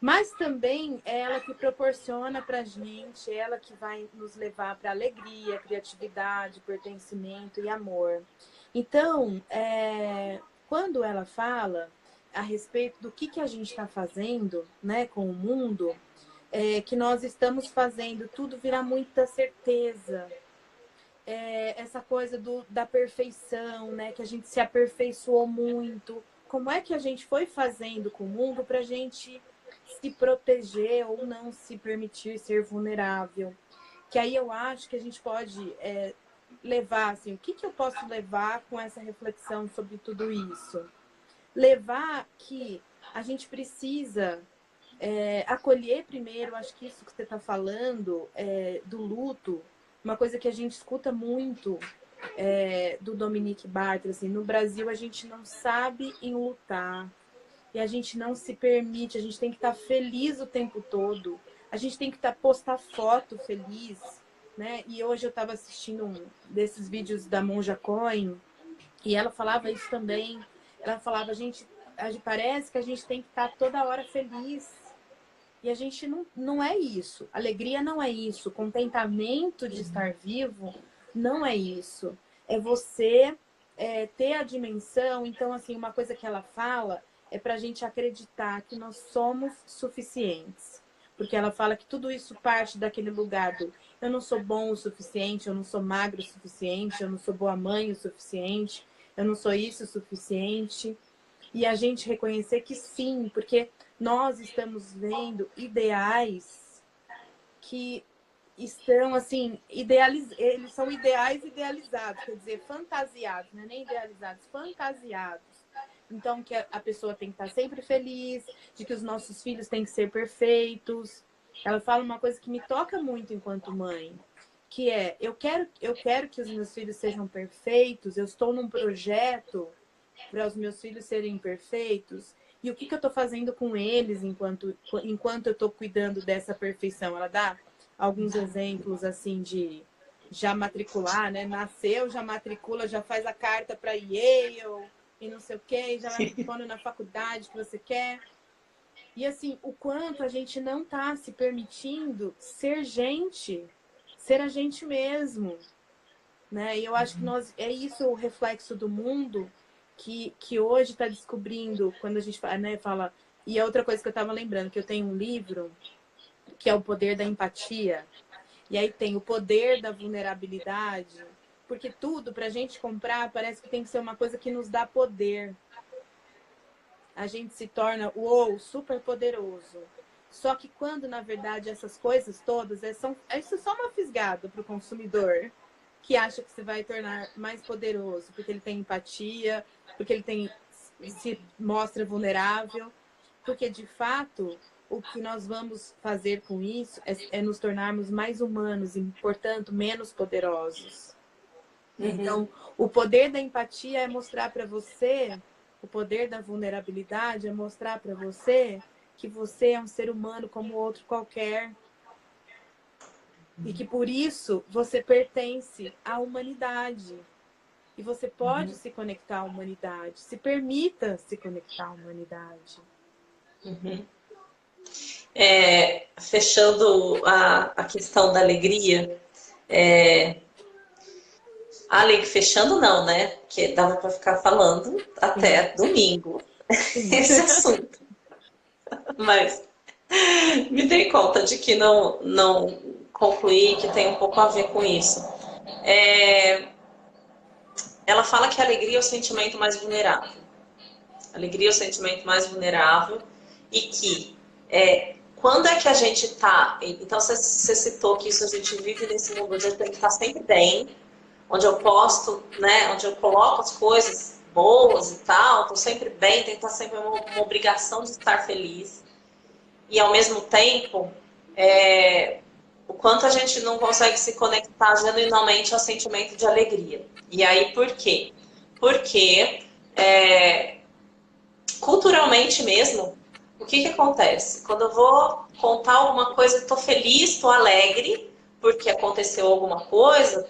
Mas também é ela que proporciona pra gente, ela que vai nos levar para alegria, criatividade, pertencimento e amor." Então, quando ela fala a respeito do que a gente está fazendo, né, com o mundo, que nós estamos fazendo tudo virar muita certeza. Essa coisa da perfeição, né, que a gente se aperfeiçoou muito. Como é que a gente foi fazendo com o mundo para a gente se proteger ou não se permitir ser vulnerável? Que aí eu acho que a gente pode levar, assim, o que eu posso levar com essa reflexão sobre tudo isso? Levar que a gente precisa acolher primeiro, acho que isso que você está falando, do luto, uma coisa que a gente escuta muito do Dominique Bartra, assim: no Brasil a gente não sabe enlutar. E a gente não se permite, a gente tem que estar feliz o tempo todo. A gente tem que postar foto feliz, né? E hoje eu estava assistindo um desses vídeos da Monja Coen e ela falava isso também. Ela falava: parece que a gente tem que estar toda hora feliz. E a gente não é isso. Alegria não é isso. Contentamento de estar vivo não é isso. É você ter a dimensão. Então, assim, uma coisa que ela fala é para a gente acreditar que nós somos suficientes. Porque ela fala que tudo isso parte daquele lugar do: eu não sou bom o suficiente, eu não sou magro o suficiente, eu não sou boa mãe o suficiente, eu não sou isso o suficiente. E a gente reconhecer que sim, porque nós estamos vendo ideais que estão, assim, eles são ideais idealizados, quer dizer, fantasiados, não é nem idealizados, fantasiados. Então, que a pessoa tem que estar sempre feliz, de que os nossos filhos têm que ser perfeitos. Ela fala uma coisa que me toca muito enquanto mãe, que é: eu quero que os meus filhos sejam perfeitos, eu estou num projeto para os meus filhos serem perfeitos, e o que eu estou fazendo com eles enquanto eu estou cuidando dessa perfeição. Ela dá alguns exemplos, assim, de já matricular, né? Nasceu, já matricula, já faz a carta para Yale e não sei o quê, já vai pondo na faculdade que você quer. E assim, o quanto a gente não tá se permitindo ser gente, ser a gente mesmo, né? E eu acho que é isso o reflexo do mundo que hoje está descobrindo, quando a gente fala, né, fala. E é outra coisa que eu estava lembrando, que eu tenho um livro que é O Poder da Empatia. E aí tem o poder da vulnerabilidade, porque tudo para a gente comprar parece que tem que ser uma coisa que nos dá poder. A gente se torna, uou, super poderoso. Só que quando, na verdade, essas coisas todas, isso é só uma fisgada para o consumidor, que acha que se vai tornar mais poderoso, porque ele tem empatia, porque ele se mostra vulnerável, porque, de fato, o que nós vamos fazer com isso é nos tornarmos mais humanos e, portanto, menos poderosos. Então, o poder da empatia é mostrar para você, o poder da vulnerabilidade é mostrar para você que você é um ser humano como outro qualquer. E que, por isso, você pertence à humanidade. E você pode se conectar à humanidade. Se permita se conectar à humanidade.
Fechando a questão da alegria, fechando não, né? Porque dava para ficar falando até domingo esse assunto. Mas me dei conta de que não concluí, que tem um pouco a ver com isso. Ela fala que a alegria é o sentimento mais vulnerável. Alegria é o sentimento mais vulnerável e que quando é que a gente está... Então, você citou que isso a gente vive nesse mundo onde eu tenho que estar sempre bem, onde eu posto, né, onde eu coloco as coisas boas e tal, estou sempre bem, tenho que estar sempre uma obrigação de estar feliz. E, ao mesmo tempo, o quanto a gente não consegue se conectar genuinamente ao sentimento de alegria. E aí, por quê? Porque, culturalmente mesmo, o que acontece? Quando eu vou contar alguma coisa, estou feliz, estou alegre, porque aconteceu alguma coisa,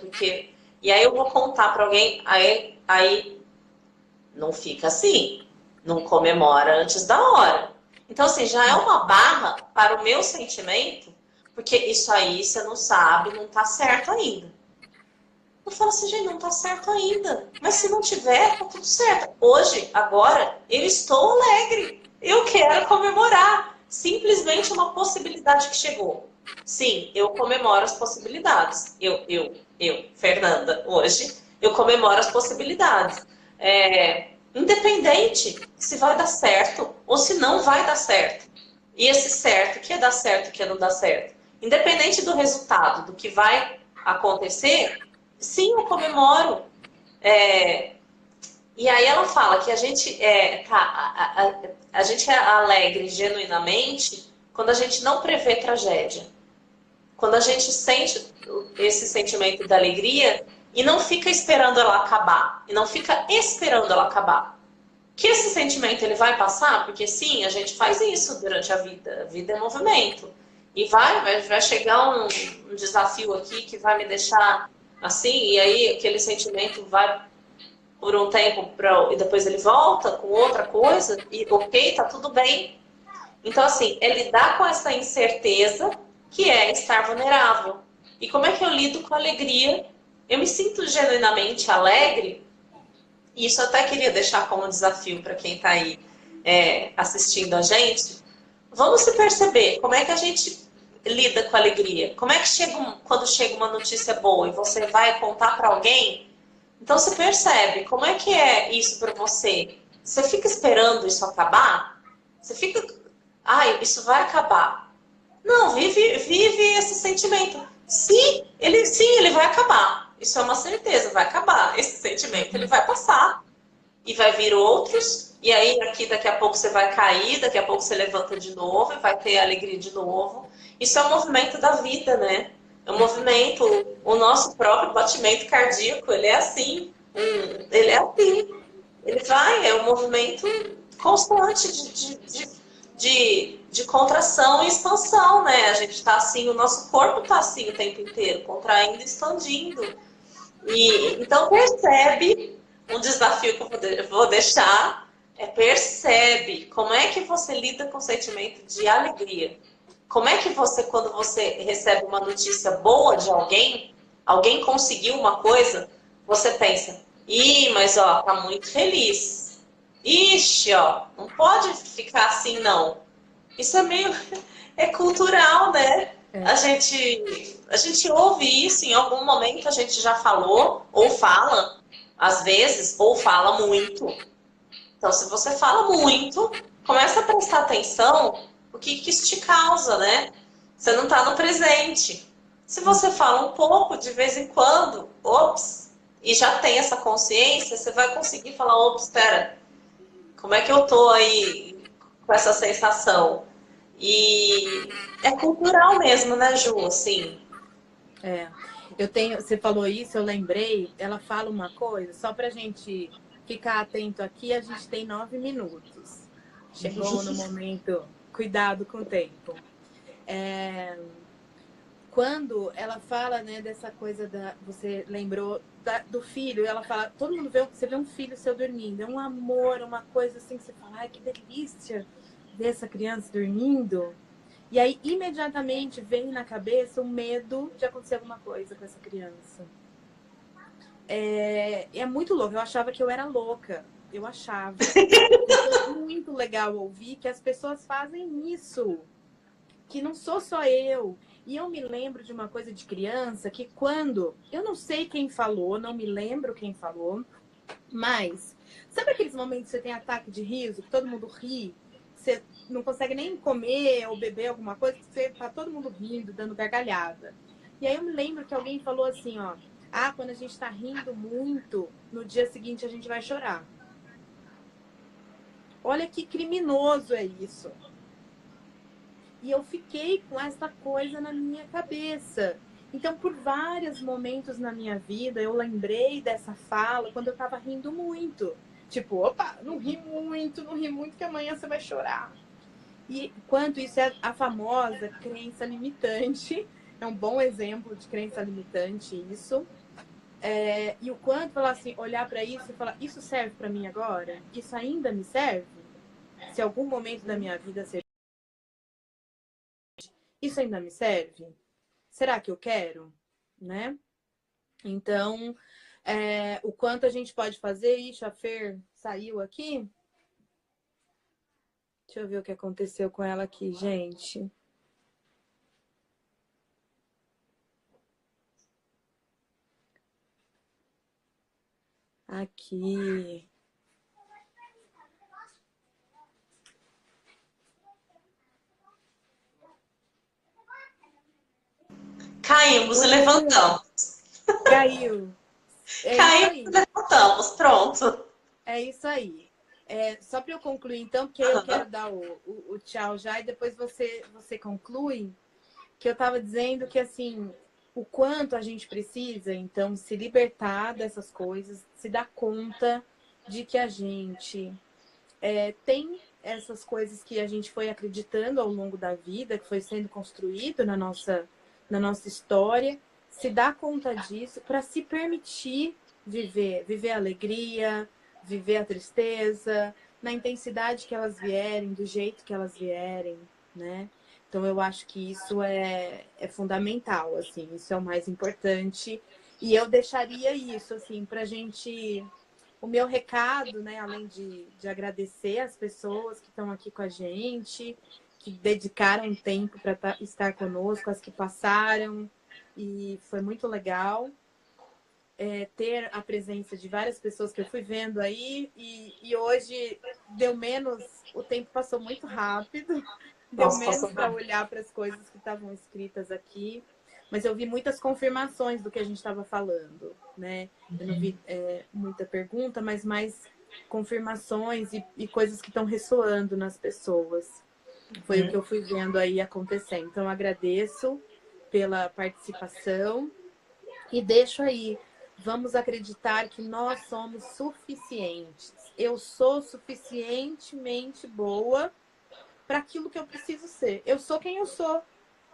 e aí eu vou contar para alguém, aí não fica assim, não comemora antes da hora. Então, assim, já é uma barra para o meu sentimento, porque isso aí você não sabe, não tá certo ainda. Eu falo assim, gente, não tá certo ainda. Mas se não tiver, tá tudo certo. Hoje, agora, eu estou alegre. Eu quero comemorar. Simplesmente uma possibilidade que chegou. Sim, eu comemoro as possibilidades. Eu, Fernanda, hoje, eu comemoro as possibilidades. Independente se vai dar certo ou se não vai dar certo. E esse certo, que é dar certo, que é não dar certo. Independente do resultado, do que vai acontecer, sim, eu comemoro. E aí ela fala que a gente a gente é alegre genuinamente quando a gente não prevê tragédia. Quando a gente sente esse sentimento da alegria e não fica esperando ela acabar. E não fica esperando ela acabar. Que esse sentimento ele vai passar, porque sim, a gente faz isso durante a vida. A vida é movimento. E vai chegar um desafio aqui que vai me deixar assim, e aí aquele sentimento vai por um tempo e depois ele volta com outra coisa, e ok, tá tudo bem. Então, assim, é lidar com essa incerteza que é estar vulnerável. E como é que eu lido com a alegria? Eu me sinto genuinamente alegre, e isso eu até queria deixar como desafio para quem está aí assistindo a gente. Vamos se perceber como é que a gente lida com a alegria. Como é que quando chega uma notícia boa e você vai contar para alguém, então se percebe como é que é isso para você. Você fica esperando isso acabar? Você fica, isso vai acabar. Não, vive esse sentimento. Sim, ele vai acabar. Isso é uma certeza, vai acabar. Esse sentimento ele vai passar e vai vir outros. E aí daqui a pouco você vai cair, daqui a pouco você levanta de novo e vai ter alegria de novo. Isso é um movimento da vida, né? É um movimento, o nosso próprio batimento cardíaco, ele é assim. Ele é assim. Ele é um movimento constante de contração e expansão, né? A gente está assim, o nosso corpo está assim o tempo inteiro, contraindo e expandindo. Então percebe um desafio que eu vou deixar. percebe como é que você lida com o sentimento de alegria. Como é que você, quando você recebe uma notícia boa de alguém, alguém conseguiu uma coisa, você pensa, ih, mas ó, tá muito feliz. Ixi, ó, não pode ficar assim, não. Isso é meio, é cultural, né?
É.
A gente ouve isso em algum momento, a gente já falou, ou fala, às vezes, ou fala muito. Então, se você fala muito, começa a prestar atenção o que isso te causa, né? Você não está no presente. Se você fala um pouco de vez em quando, ops, e já tem essa consciência, você vai conseguir falar, ops, espera, como é que eu tô aí com essa sensação? E é cultural mesmo, né, Ju? Assim.
É, você falou isso, eu lembrei, ela fala uma coisa, só pra gente ficar atento aqui, a gente tem 9 minutos. Chegou no momento, cuidado com o tempo. Quando ela fala, né, dessa coisa você lembrou do filho, ela fala, todo mundo você vê um filho seu dormindo, é um amor, uma coisa assim, que você fala, ai, que delícia ver essa criança dormindo. E aí, imediatamente, vem na cabeça o medo de acontecer alguma coisa com essa criança. É muito louco. Eu achava que eu era louca. Eu achava. E foi muito legal ouvir que as pessoas fazem isso. Que não sou só eu. E eu me lembro de uma coisa de criança que quando... Eu não sei quem falou, não me lembro quem falou. Mas, sabe aqueles momentos que você tem ataque de riso, que todo mundo ri? Você não consegue nem comer ou beber alguma coisa, você tá todo mundo rindo, dando gargalhada. E aí eu me lembro que alguém falou assim, ó, quando a gente tá rindo muito, no dia seguinte a gente vai chorar. Olha que criminoso é isso. E eu fiquei com essa coisa na minha cabeça. Então, por vários momentos na minha vida, eu lembrei dessa fala quando eu tava rindo muito. Tipo, opa, não ri muito, que amanhã você vai chorar. E quanto isso é a famosa crença limitante, é um bom exemplo de crença limitante isso. E o quanto falar assim, olhar para isso e falar, isso serve para mim agora? Isso ainda me serve? Se algum momento da minha vida isso ainda me serve? Será que eu quero? Né? Então, o quanto a gente pode fazer. Ixi, a Fer saiu aqui. Deixa eu ver o que aconteceu com ela aqui, gente. Aqui.
Caímos e levantamos.
Caiu. É isso
Caímos
aí.
e levantamos, pronto.
É isso aí. Só para eu concluir, então, porque eu quero dar o tchau já e depois você conclui, que eu estava dizendo que, assim, o quanto a gente precisa, então, se libertar dessas coisas, se dar conta de que a gente tem essas coisas que a gente foi acreditando ao longo da vida, que foi sendo construído na nossa história, se dar conta disso para se permitir viver a alegria, viver a tristeza, na intensidade que elas vierem, do jeito que elas vierem, né? Então eu acho que isso é fundamental, assim, isso é o mais importante. E eu deixaria isso, assim, para a gente o meu recado, né, além de agradecer as pessoas que estão aqui com a gente, que dedicaram tempo para estar conosco, as que passaram, e foi muito legal ter a presença de várias pessoas que eu fui vendo aí, e hoje deu menos, o tempo passou muito rápido, deu
Nossa,
menos
passou
para
rápido.
olhar para as coisas que estavam escritas aqui, mas eu vi muitas confirmações do que a gente estava falando, né? Eu não vi muita pergunta, mas mais confirmações e coisas que estão ressoando nas pessoas. Foi o que eu fui vendo aí acontecer. Então, eu agradeço pela participação e deixo aí. Vamos acreditar que nós somos suficientes. Eu sou suficientemente boa para aquilo que eu preciso ser. Eu sou quem eu sou.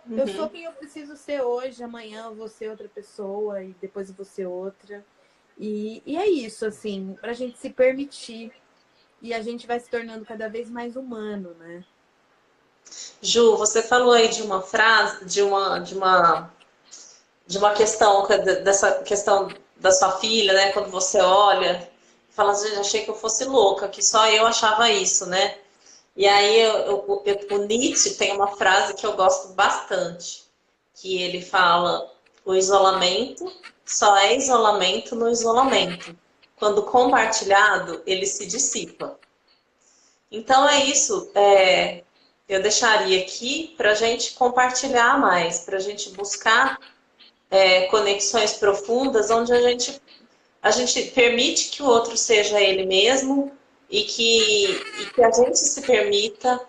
Eu sou quem eu preciso ser hoje, amanhã eu vou ser outra pessoa e depois eu vou ser outra. E é isso, assim, para a gente se permitir e a gente vai se tornando cada vez mais humano, né?
Ju, você falou aí de uma frase, de uma questão, dessa questão da sua filha, né? Quando você olha, fala, gente, achei que eu fosse louca, que só eu achava isso, né? E aí o Nietzsche tem uma frase que eu gosto bastante, que ele fala, o isolamento só é isolamento no isolamento. Quando compartilhado, ele se dissipa. Então é isso. Eu deixaria aqui para a gente compartilhar mais, para a gente buscar conexões profundas, onde a gente permite que o outro seja ele mesmo e que a gente se permita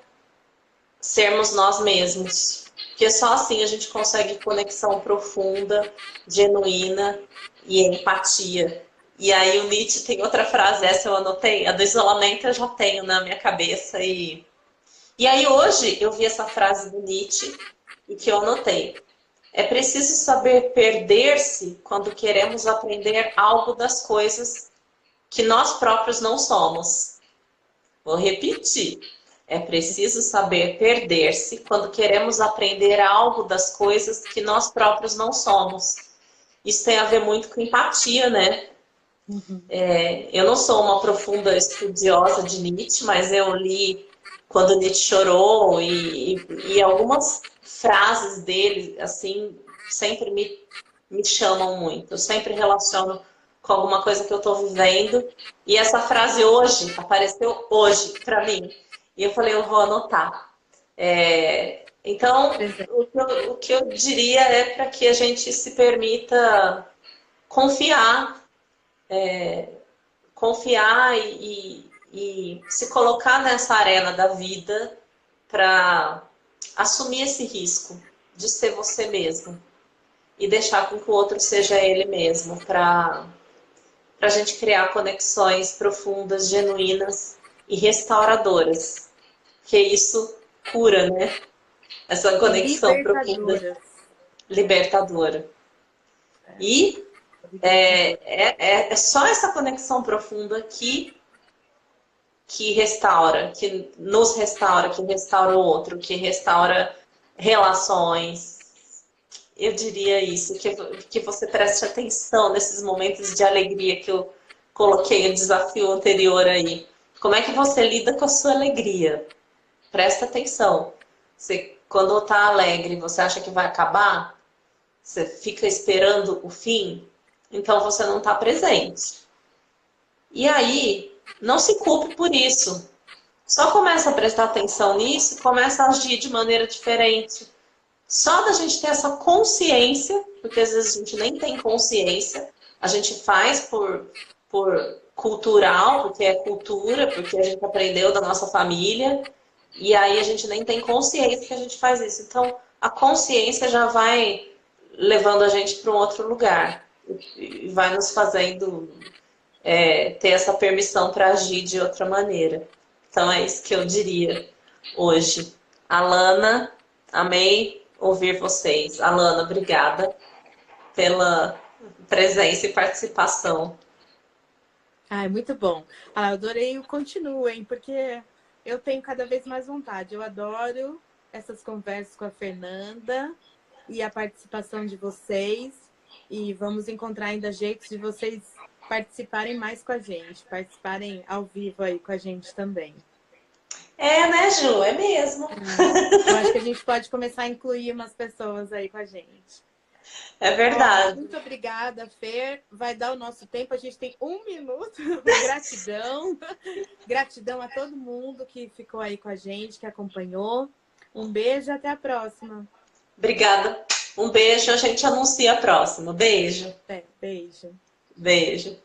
sermos nós mesmos. Porque só assim a gente consegue conexão profunda, genuína e empatia. E aí o Nietzsche tem outra frase, essa eu anotei, a do isolamento eu já tenho na minha cabeça. E aí hoje eu vi essa frase do Nietzsche e que eu anotei. É preciso saber perder-se quando queremos aprender algo das coisas que nós próprios não somos. Vou repetir. É preciso saber perder-se quando queremos aprender algo das coisas que nós próprios não somos. Isso tem a ver muito com empatia, né?
Uhum.
Eu não sou uma profunda estudiosa de Nietzsche, mas eu li quando Nietzsche chorou e algumas frases dele, assim, sempre me chamam muito. Eu sempre relaciono com alguma coisa que eu estou vivendo. E essa frase hoje, apareceu hoje para mim. E eu falei, eu vou anotar. Então, o que eu diria é para que a gente se permita confiar, confiar e se colocar nessa arena da vida para assumir esse risco de ser você mesmo e deixar com que o outro seja ele mesmo, para a gente criar conexões profundas, genuínas e restauradoras. Que isso cura, né? Essa conexão profunda, libertadora. E é só essa conexão profunda que restaura, que nos restaura, que restaura o outro, que restaura relações. Eu diria isso, que você preste atenção nesses momentos de alegria que eu coloquei o desafio anterior aí. Como é que você lida com a sua alegria? Presta atenção. Você, quando está alegre, você acha que vai acabar? Você fica esperando o fim? Então você não está presente. E aí, não se culpe por isso. Só começa a prestar atenção nisso e começa a agir de maneira diferente. Só da gente ter essa consciência, porque às vezes a gente nem tem consciência, a gente faz por cultural, porque é cultura, porque a gente aprendeu da nossa família, e aí a gente nem tem consciência que a gente faz isso. Então, a consciência já vai levando a gente para um outro lugar e vai nos fazendo ter essa permissão para agir de outra maneira. Então, é isso que eu diria hoje. Alana, amei ouvir vocês. Alana, obrigada pela presença e participação.
Ai, muito bom. Ah, adorei o continuem, porque eu tenho cada vez mais vontade. Eu adoro essas conversas com a Fernanda e a participação de vocês. E vamos encontrar ainda jeitos de vocês participarem mais com a gente, participarem ao vivo aí com a gente também.
Né, Ju? É mesmo.
Eu acho que a gente pode começar a incluir umas pessoas aí com a gente.
É verdade.
Muito obrigada, Fer. Vai dar o nosso tempo. A gente tem 1 minuto. Gratidão. Gratidão a todo mundo que ficou aí com a gente, que acompanhou. Um beijo e até a próxima.
Obrigada. Um beijo. A gente anuncia a próxima. Beijo.
Beijo.
Beijo.